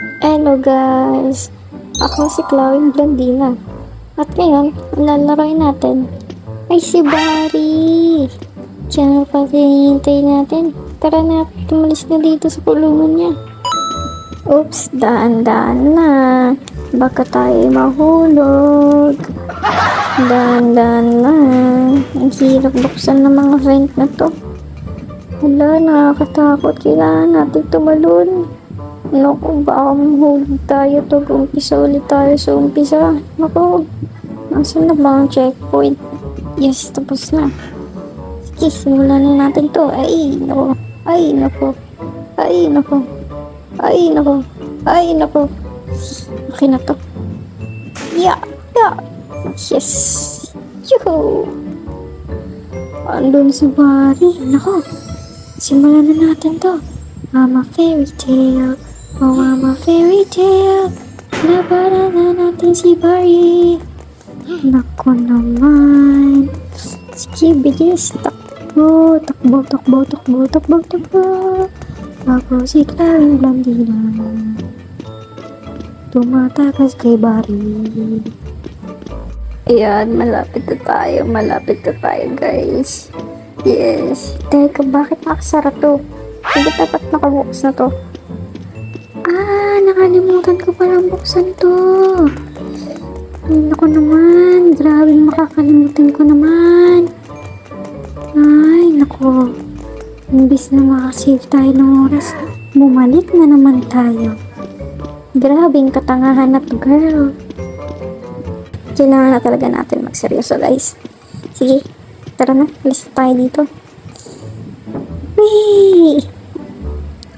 Hello guys! Ako si Chloe Blandina. At ngayon, ang lalaroin natin ay si Barry. Diyan pa hinihintay natin. Tara na, tumalis na dito sa kulungan niya. Oops, daan-daan na. Baka tayo mahulog. Daan-daan na. Ang hirap buksan ng mga vent na to. Wala, nakakatakot. Kailangan natin tumalon. Naku, baka mahulog tayo to. Umpisa ulit tayo sa umpisa. Naku, nasan na ba ang checkpoint? Yes, tapos na. Sige, simulan na natin to. Ay, naku. Ay, naku. Ay, naku. Ay, naku. Ay, naku. Okay na to. Yeah, yeah. Yes. Yuhu. Andun si Barry. Naku. Simulan na natin to. I'm a fairy tale. Oh, I'm a fairy tale. Labanan na natin si Barry. Naku naman. Sige, bilis. Takbo, takbo, takbo, takbo, takbo, takbo. Ako si Chloe Blandina. Tumatakas kay Barry. Ayan, malapit na tayo guys. Yes. Teka, bakit nakasara to? Hindi dapat nakabukas na to. Nakalimutan ko palang buksan to. Ay, naku naman. Grabe, makakalimutan ko naman. Ay, naku. Imbis na makasave tayo ng oras, bumalik na naman tayo. Grabing katangahan na to, girl. Kailangan na talaga natin magseryoso, guys. Sige, tara na. Alis na tayo dito. Whee!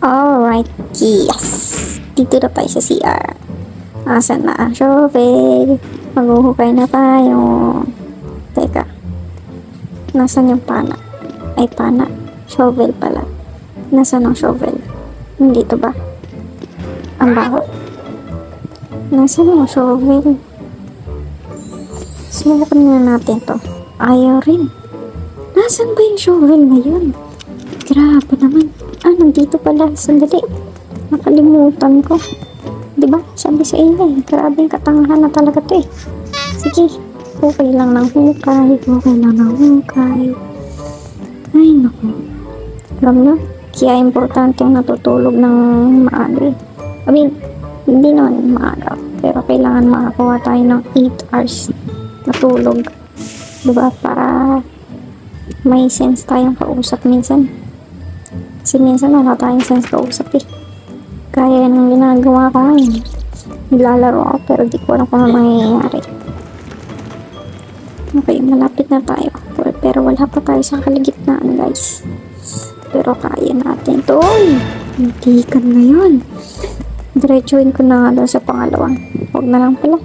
Alright, yes! Dito na tayo sa CR. Asan na ang shovel? Maghuhukay na tayo. Teka. Nasaan yung pana? Ay, pana. Shovel pala. Nasaan ang shovel? Dito ba? Ang baho. Nasaan yung shovel? Simulan na natin to. Ayaw rin. Nasaan ba yung shovel ngayon? Grabe naman. Nandito pala. Sandali. Nakalimutan ko. Diba? Sabi sa inyo, grabing katangahan na talaga to eh. Sige. Okay lang ng hukay. Okay lang ng hukay. Ay, naku. Alam nyo, kaya importante yung natutulog ng maaga eh. I mean, hindi naman maaga. Pero kailangan makakuha tayo ng 8 hours natulog. Diba? Para may sense tayong kausap minsan. Kasi minsan wala tayong sense kausap eh. Kaya ng ginagawa ko ngayon. Nilalaro ako pero di ko alam kung ano mangyayari. Okay, malapit na tayo. Pero wala pa tayo sa kaligitnaan, guys. Pero kaya natin ito. Uy! Hindi ka na yun. Diretsuhin ko na nga daw sa pangalawang. Huwag na lang pala.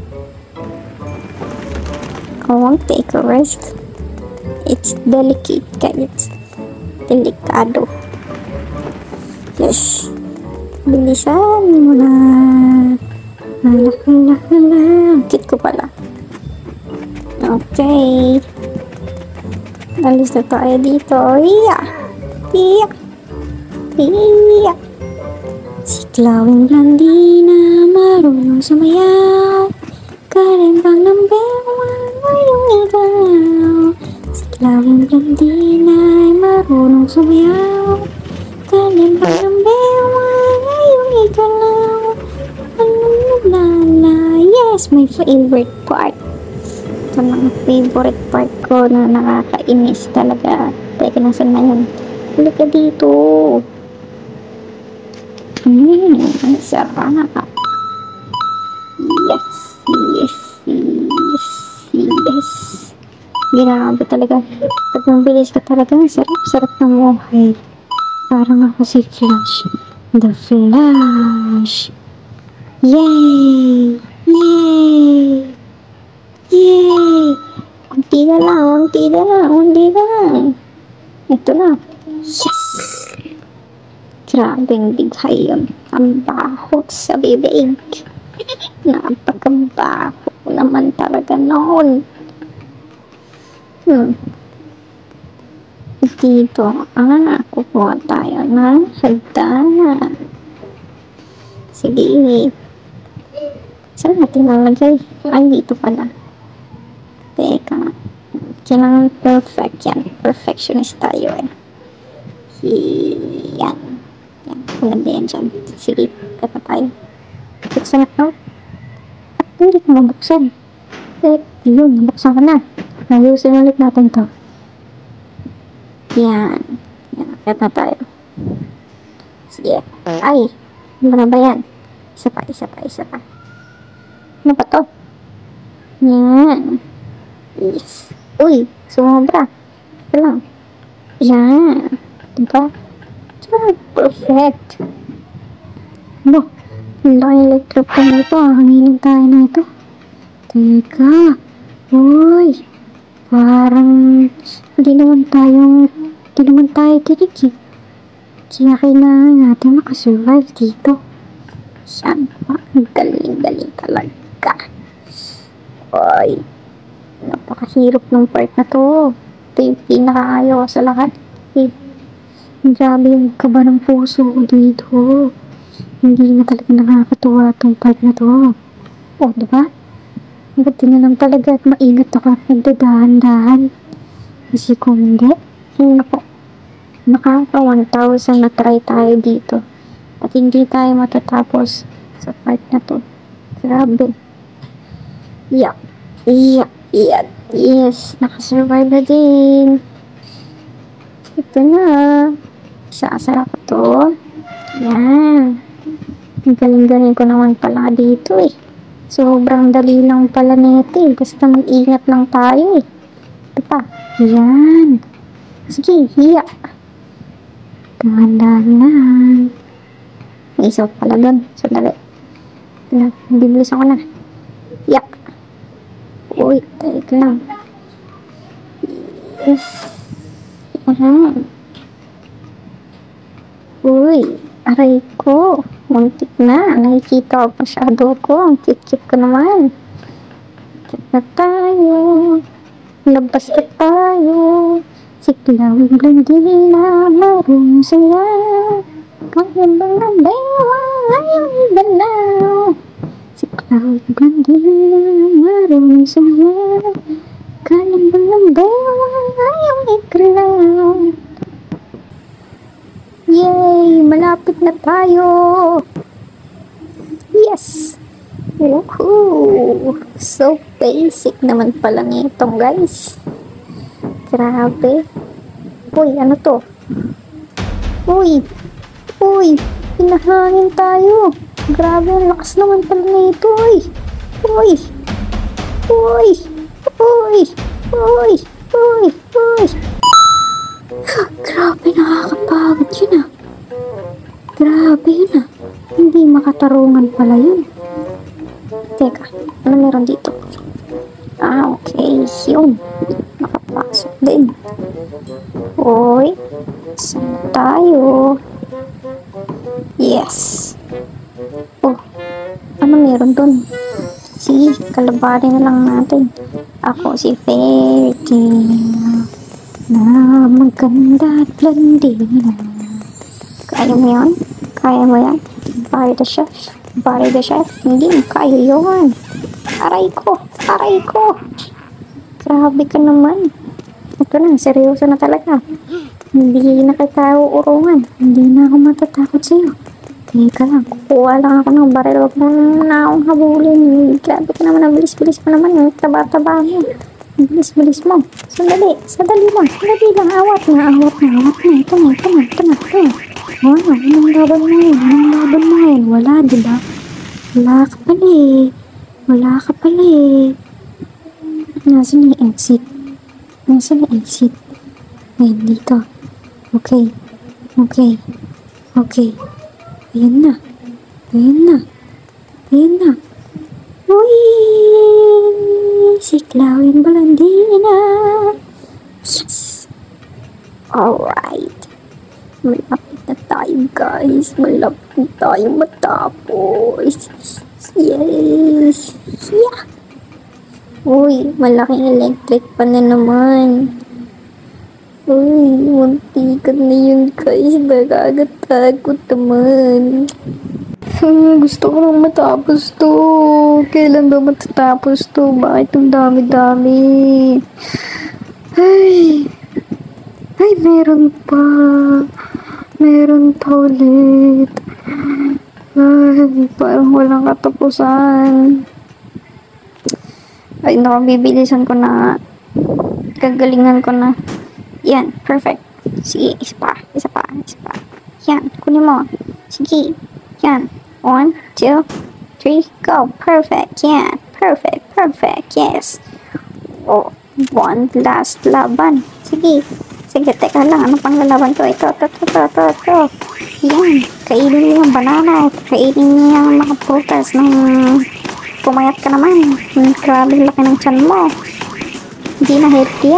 I won't take a risk. It's delicate, guys. Delikado. Yes. Bilisan mo na. Kit ko pala. Okay. Alis na tayo dito. Iya! Iya! Iya! Si Chloe Blandina marunong sumayaw. Karimbang ng bewang ngayong ikaw. Si Chloe Blandina ay marunong sumayaw. Karimbang ng bewang ngayong ikaw. Yes, my favorite part. Ito na ang favorite part ko na nakakainis talaga. Teka, nasan na yun? Halika dito. Ang sarap. Yes, yes, yes, yes. Grabe talaga. Pag mabilis ka talaga, sarap ng buhay. Parang ako si Flash. The Flash. Yay! Yay! Yay! Unti na lang. Ito na. Yes! Grabing bighay yun. Ang baho sa bibig. Napakabaho naman talaga noon. Dito, kukuha tayo ng hagdanan. Sige. Saan natin nalagay? Ay, dito pala. Teka. Kailangan perfect yan. Perfectionist tayo eh. Yan. Yan. Maganda yan dyan. Sige. Kata tayo. Buksan na to. At hindi ko mabuksan. Yun. Nabuksan ko na. Nag-usin ulit natin to. Yan. Yan. Kata tayo. Sige. Ay. Ano na ba yan? Isa pa. Ano pa to? Yan. Yes. Uy, sumobra. Ito lang. Yan. Diba? Perfect. Ano? Ang laki electric pa nito. Hanginin tayo na ito. Teka. Uy. Parang hindi naman tayo tirik eh. Kaya kailangan natin makasurvive dito. Yan. Ang galing talaga. Uy. Napakahirap ng part na to. Ito yung pinakaayaw sa lahat. Grabe yung kaba ng puso ko dito. Hindi na talaga nakakatuwa itong part na to. O, diba? Buti na lang talaga at maingat ako at nagdadahan-dahan. Kasi kung hindi, nakaka 1,000 na try tayo dito. At hindi tayo matatapos sa part na to. Grabe. Yeah. Yes, nakasurvive na din. Ito na. Sasara ko to. Yan. Ang galing-galing ko naman pala dito eh. Sobrang dali lang pala nito eh. Basta mag-ingat lang tayo eh. Ito pa. Yan. Sige, hiya. Dahan-dahan. May isa pala doon. Sandali. Bibilis ako na. Hiya. Uy, teka lang. Yes. Uy, aray ko. Muntik na. Nakikita ko masyado ko. Ang kit-kit ko naman. Kit na tayo. Labas na tayo. Siklawing blandina. Marunong saya. Kaya bang nabewa. Ayaw ibalaw. Siklawing blandina. Marunong saya. Kaya bang nabewa. Ayaw ikralaw. Yay! Malapit na tayo! Yes! Woohoo! So basic naman pala nitong guys. Grabe. Uy, ano to? Uy! Pinahangin tayo. Grabe, ang lakas naman pala nito. Uy! Grabe, nakakapagod yun ah. Grabe yun ah. Hindi makatarungan pala yun. Teka, ano meron dito? Okay, yun. Nakapasok din. Uy, saan tayo? Yes. Oh, ano meron dun? Sige, kalabanin na lang natin. Ako si Fairytale. Na maganda at blandina. Kaya mo yan? Kaya mo yan? Barry the Chef. Hindi mo kaya yun. Aray ko. Grabe ka naman. Ito na, seryoso na talaga. Hindi na kita uurungan. Hindi na ako matatakot sa'yo. Teka lang, kukuha lang ako ng baril. Huwag mo na akong habulin. Grabe ka naman, ang bilis-bilis mo naman. Taba-taba mo. Bilis mo. Sandali lang. Awat na. Ito na. Wow, anong laban mo yan? Wala, diba? Wala ka pala eh. Nasaan yung exit? Ayun, dito. Okay. Ayan na. Uy! Siklawing blandina. Yes! Alright. Malapit na tayo guys. Malapit na tayo matapos. Yes! Yeah! Uy, malaking electric pa na naman. Uy, muntikan na yun guys. Nakakatakot naman. Gusto ko lang matapos to. Kailan ba matatapos to? Bakit ang dami-dami? Ay, ay, meron pa. Meron pa ulit. Ay, parang walang katapusan. Ay, nakabibilisan ko na. Gagalingan ko na. Yan, perfect. Sige, isa pa. Yan, kunin mo. Sige, yan. 1, 2, 3, go. Perfect, yan. Perfect, yes. Oh, one last laban. Sige, teka lang. Ano pang lalaban ko? Ito. Yan, kainin niyo yung banana. Kainin niyo yung mga prutas ng pumayat ka naman. Grabe laki ng tiyan mo. Hindi na healthy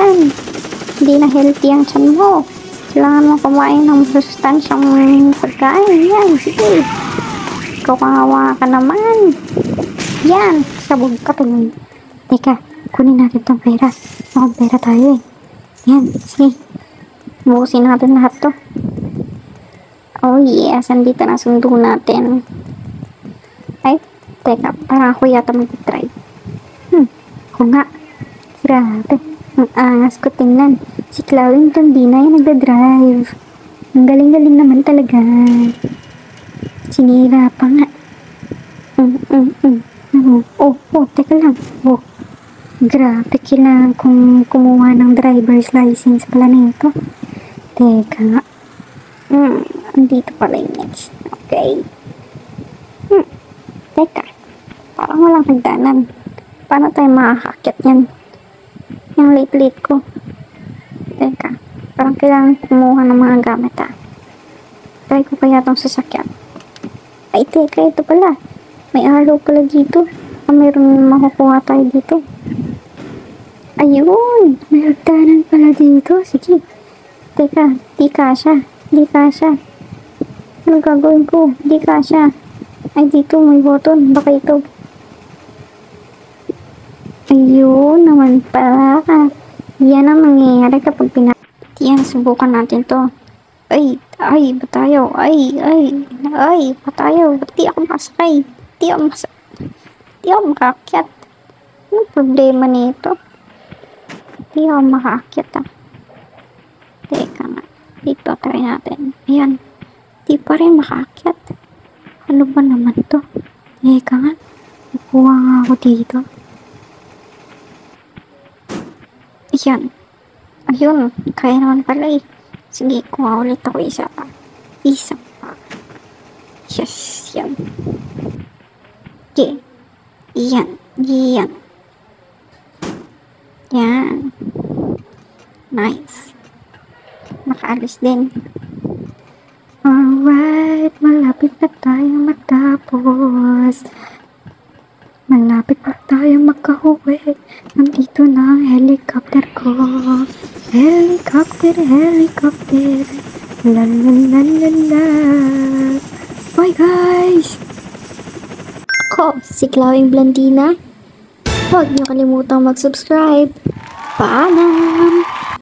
ang tiyan mo. Kailangan mo kumain ng sustansyang pagkain. Yan, sige. Kawawa ka naman. Yan, sabog ka tuloy. Teka, kunin natin tong pera. Mukhang pera tayo eh. Yan, sige. Bukusin natin lahat to. Oh yes, andito na sundo natin. Ay, teka, parang ako yata mag-try. Ako nga. Grabe, ang angas ko tingnan. Si Chloe Blondina yung nagda-drive. Ang galing-galing naman talaga. Sinira pa nga. Teka lang. Grabe, kailangan kong kumuha ng driver's license pala nito. Teka nga. Andito pala yung next. Okay. Teka. Parang walang hagdanan. Paano tayo makakakyat yan? Yung late ko. Teka. Parang kailangan kumuha ng mga gamit Try ko kaya itong sasakyan. Ay, teka. Ito pala. May arrow pala dito. Mayroon makukuha tayo dito. Ayun! May hagdanan pala dito. Sige. Teka. Di kasha. Ano gagawin ko? Di kasha. Ay, dito may button. Baka ito. Ayun naman pala. Yan ang nangyayari kapag Yan, subukan natin to. Ay, ba tayo? Ay, ba tayo? Ba't di ako masakay? Di ako makakyat. Anong problema nito? Di ako makakyat Teka nga. Dito, try natin. Ayan. Di pa rin makakyat. Ano ba naman to? Teka nga. Kukuha nga ako dito. Ayan. Ayun. Kaya naman pala eh. Sige, kuha ulit ako isa pa. Yes, yan. Okay. Yan. Nice. Nakaalis din. Alright, malapit na tayo matapos. Malapit na tayo magkahuwi. Nandito na ang helicopter ko. Helicopter. La la la la la. Bye guys! Ako, si Chloe Blondina. Huwag niyo kalimutang mag-subscribe. Paalam!